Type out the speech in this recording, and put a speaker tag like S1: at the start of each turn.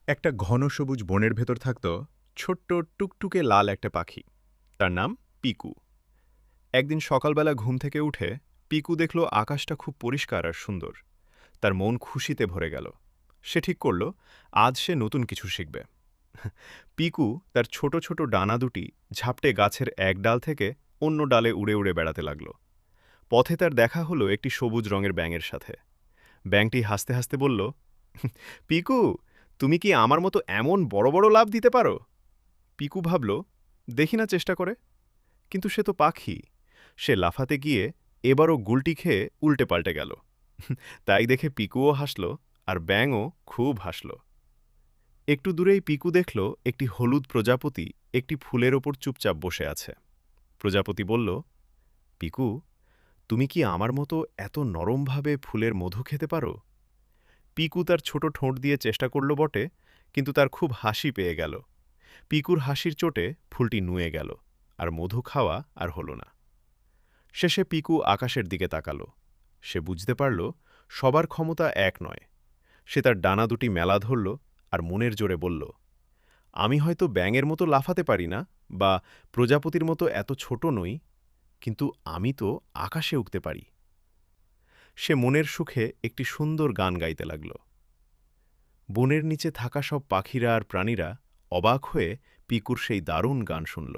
S1: একটা ঘন সবুজ বনের ভেতর থাকত ছোট্ট টুকটুকে লাল একটা পাখি। তার নাম পিকু। একদিন সকালবেলা ঘুম থেকে উঠে পিকু দেখল আকাশটা খুব পরিষ্কার আর সুন্দর। তার মন খুশিতে ভরে গেল। সে ঠিক করল আজ সে নতুন কিছু শিখবে। পিকু তার ছোট ছোট ডানা দুটি ঝাপটে গাছের এক ডাল থেকে অন্য ডালে উড়ে উড়ে বেড়াতে লাগল। পথে তার দেখা হলো একটি সবুজ রঙের ব্যাঙের সাথে। ব্যাঙটি হাসতে হাসতে বলল, পিকু, তুমি কি আমার মতো এমন বড় বড় লাফ দিতে পারো? পিকু ভাবল, দেখি না চেষ্টা করে। কিন্তু সে তো পাখি। সে লাফাতে গিয়ে এবারও গুলটি খেয়ে উল্টে পাল্টে গেল। তাই দেখে পিকুও হাসল, আর ব্যাঙও খুব হাসল। একটু দূরেই পিকু দেখল একটি হলুদ প্রজাপতি একটি ফুলের ওপর চুপচাপ বসে আছে। প্রজাপতি বলল, পিকু, তুমি কি আমার মতো এত নরমভাবে ফুলের মধু খেতে পারো? পিকু তার ছোট ঠোঁট দিয়ে চেষ্টা করল বটে, কিন্তু তার খুব হাসি পেয়ে গেল। পিকুর হাসির চোটে ফুলটি নুয়ে গেল, আর মধু খাওয়া আর হল না। শেষে পিকু আকাশের দিকে তাকাল। সে বুঝতে পারল সবার ক্ষমতা এক নয়। সে তার ডানা দুটি মেলা ধরল, আর মনের জোরে বলল, আমি হয়তো ব্যাঙের মতো লাফাতে পারি না, বা প্রজাপতির মতো এত ছোট নই, কিন্তু আমি তো আকাশে উঠতে পারি। সে মনের সুখে একটি সুন্দর গান গাইতে লাগল। বনের নিচে থাকা সব পাখিরা আর প্রাণীরা অবাক হয়ে পিকুর সেই দারুণ গান শুনল।